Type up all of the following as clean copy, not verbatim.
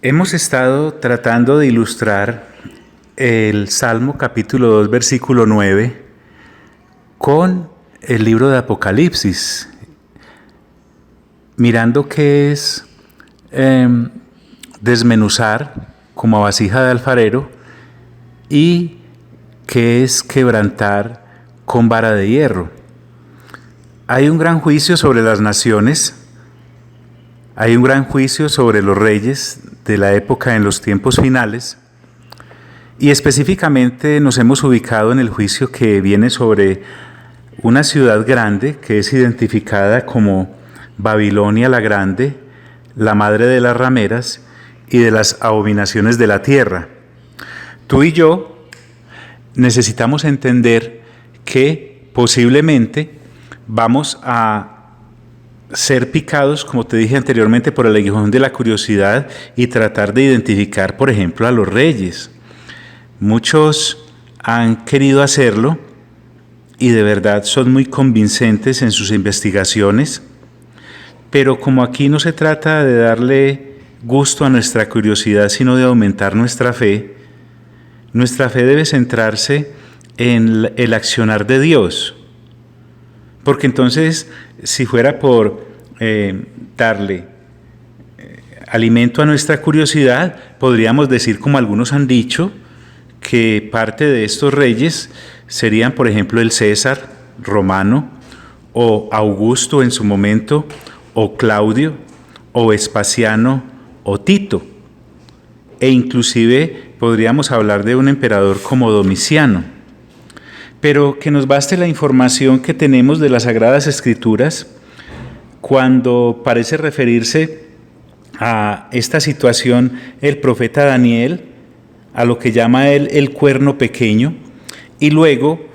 Hemos estado tratando de ilustrar el Salmo capítulo 2, versículo 9, con el libro de Apocalipsis, mirando qué es desmenuzar como a vasija de alfarero y qué es quebrantar con vara de hierro. Hay un gran juicio sobre las naciones, hay un gran juicio sobre los reyes de la época en los tiempos finales, y específicamente nos hemos ubicado en el juicio que viene sobre una ciudad grande que es identificada como Babilonia la Grande, la madre de las rameras y de las abominaciones de la tierra. Tú y yo necesitamos entender que posiblemente vamos a ser picados, como te dije anteriormente, por el aguijón de la curiosidad y tratar de identificar, por ejemplo, a los reyes. Muchos han querido hacerlo y de verdad son muy convincentes en sus investigaciones, pero como aquí no se trata de darle gusto a nuestra curiosidad, sino de aumentar nuestra fe debe centrarse en el accionar de Dios. Porque entonces, si fuera por darle alimento a nuestra curiosidad, podríamos decir, como algunos han dicho, que parte de estos reyes serían, por ejemplo, el César romano, o Augusto en su momento, o Claudio, o Vespasiano, o Tito. E inclusive podríamos hablar de un emperador como Domiciano. Pero que nos baste la información que tenemos de las Sagradas Escrituras cuando parece referirse a esta situación el profeta Daniel, a lo que llama él el cuerno pequeño, y luego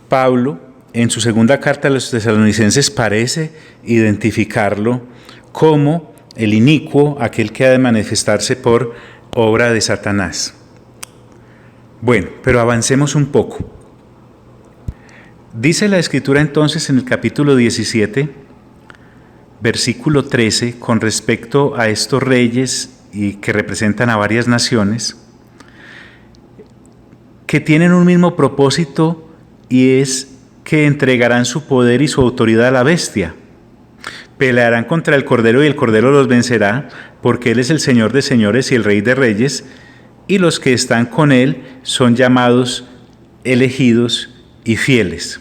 Pablo en su segunda carta a los tesalonicenses parece identificarlo como el inicuo, aquel que ha de manifestarse por obra de Satanás. Bueno, pero avancemos un poco. Dice la Escritura entonces en el capítulo 17, versículo 13, con respecto a estos reyes y que representan a varias naciones, que tienen un mismo propósito, y es que entregarán su poder y su autoridad a la bestia. Pelearán contra el Cordero y el Cordero los vencerá, porque Él es el Señor de señores y el Rey de reyes, y los que están con Él son llamados, elegidos y fieles.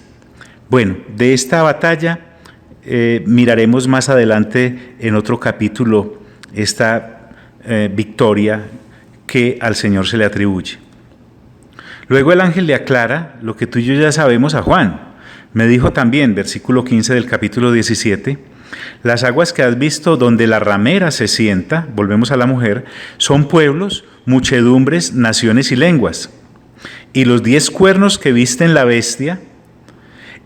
Bueno, de esta batalla miraremos más adelante en otro capítulo esta victoria que al Señor se le atribuye. Luego el ángel le aclara lo que tú y yo ya sabemos a Juan. Me dijo también, versículo 15 del capítulo 17, las aguas que has visto donde la ramera se sienta, volvemos a la mujer, son pueblos, muchedumbres, naciones y lenguas. Y los 10 cuernos que viste en la bestia,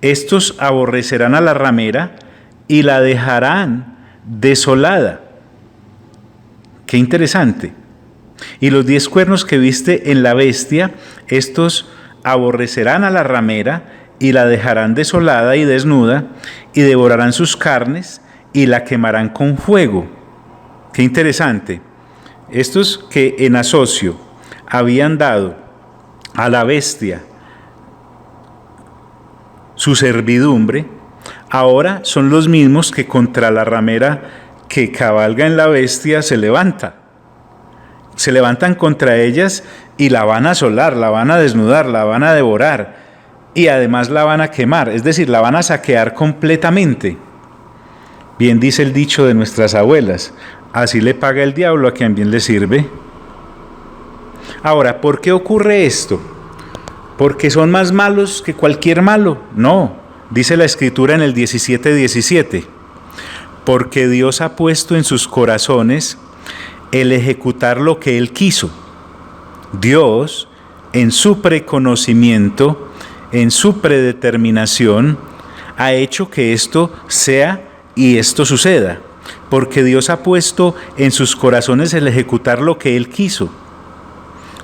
estos aborrecerán a la ramera y la dejarán desolada. Qué interesante. Y los 10 cuernos que viste en la bestia, estos aborrecerán a la ramera y la dejarán desolada y desnuda, y devorarán sus carnes y la quemarán con fuego. Qué interesante. Estos que en asocio habían dado a la bestia su servidumbre, ahora son los mismos que contra la ramera que cabalga en la bestia se levanta. Se levantan contra ellas y la van a asolar, la van a desnudar, la van a devorar y además la van a quemar, es decir, la van a saquear completamente. Bien dice el dicho de nuestras abuelas, así le paga el diablo a quien bien le sirve. Ahora, ¿por qué ocurre esto? ¿Porque son más malos que cualquier malo? No, dice la Escritura en el 17:17, porque Dios ha puesto en sus corazones el ejecutar lo que Él quiso. Dios, en su preconocimiento, en su predeterminación, ha hecho que esto sea y esto suceda, porque Dios ha puesto en sus corazones el ejecutar lo que Él quiso.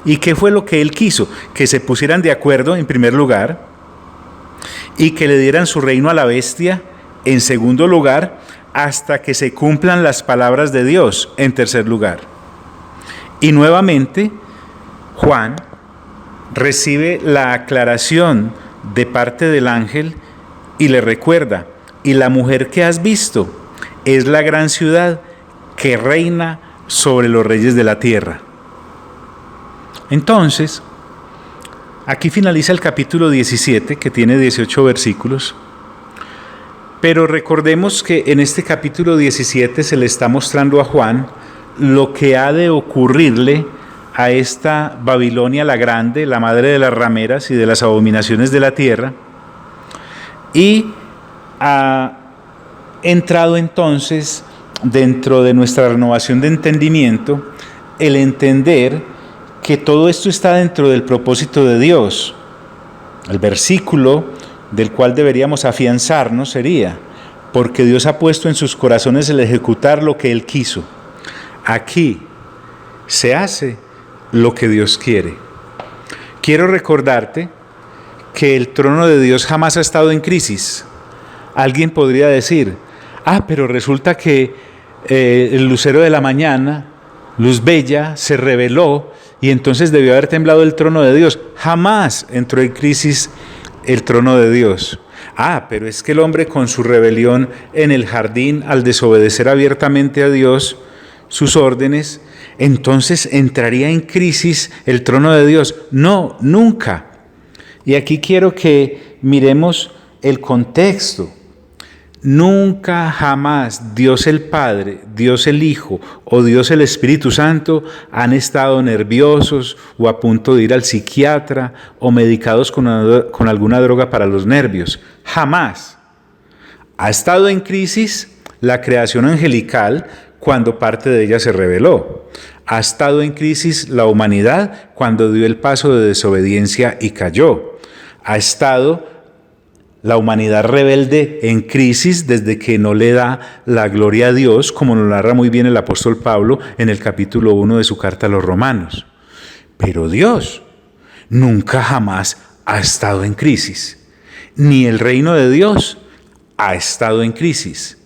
¿Y qué fue lo que Él quiso? Que se pusieran de acuerdo, en primer lugar, y que le dieran su reino a la bestia, en segundo lugar, hasta que se cumplan las palabras de Dios, en tercer lugar. Y nuevamente, Juan recibe la aclaración de parte del ángel y le recuerda: y la mujer que has visto es la gran ciudad que reina sobre los reyes de la tierra. Entonces, aquí finaliza el capítulo 17, que tiene 18 versículos. Pero recordemos que en este capítulo 17 se le está mostrando a Juan lo que ha de ocurrirle a esta Babilonia la Grande, la madre de las rameras y de las abominaciones de la tierra. Y ha entrado entonces dentro de nuestra renovación de entendimiento el entender que todo esto está dentro del propósito de Dios. El versículo del cual deberíamos afianzarnos sería: porque Dios ha puesto en sus corazones el ejecutar lo que Él quiso. Aquí se hace lo que Dios quiere. Quiero recordarte que el trono de Dios jamás ha estado en crisis. Alguien podría decir: pero resulta que el lucero de la mañana, luz bella, se reveló y entonces debió haber temblado el trono de Dios. Jamás entró en crisis el trono de Dios. Pero es que el hombre, con su rebelión en el jardín, al desobedecer abiertamente a Dios sus órdenes, entonces entraría en crisis el trono de Dios. No, nunca. Y aquí quiero que miremos el contexto. Nunca, jamás Dios el Padre, Dios el Hijo o Dios el Espíritu Santo han estado nerviosos o a punto de ir al psiquiatra o medicados con alguna droga para los nervios. Jamás. Ha estado en crisis la creación angelical cuando parte de ella se rebeló. Ha estado en crisis la humanidad cuando dio el paso de desobediencia y cayó. Ha estado la humanidad rebelde en crisis desde que no le da la gloria a Dios, como nos narra muy bien el apóstol Pablo en el capítulo 1 de su carta a los Romanos. Pero Dios nunca jamás ha estado en crisis. Ni el reino de Dios ha estado en crisis.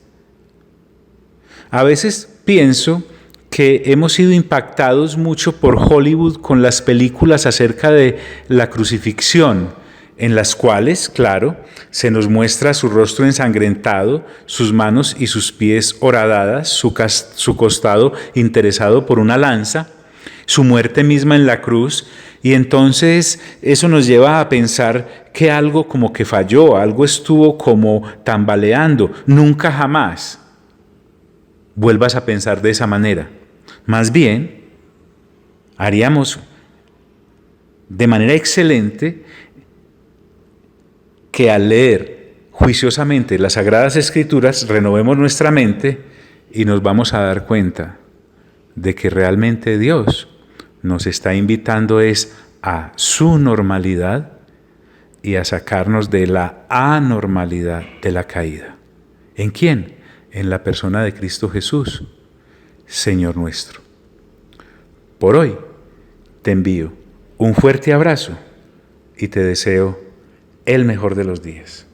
A veces pienso que hemos sido impactados mucho por Hollywood con las películas acerca de la crucifixión, en las cuales, claro, se nos muestra su rostro ensangrentado, sus manos y sus pies horadadas, su costado interesado por una lanza, su muerte misma en la cruz, y entonces eso nos lleva a pensar que algo como que falló, algo estuvo como tambaleando. Nunca jamás vuelvas a pensar de esa manera. Más bien, haríamos de manera excelente que al leer juiciosamente las Sagradas Escrituras renovemos nuestra mente y nos vamos a dar cuenta de que realmente Dios nos está invitando es a su normalidad y a sacarnos de la anormalidad de la caída. ¿En quién? En la persona de Cristo Jesús, Señor nuestro. Por hoy te envío un fuerte abrazo y te deseo el mejor de los días.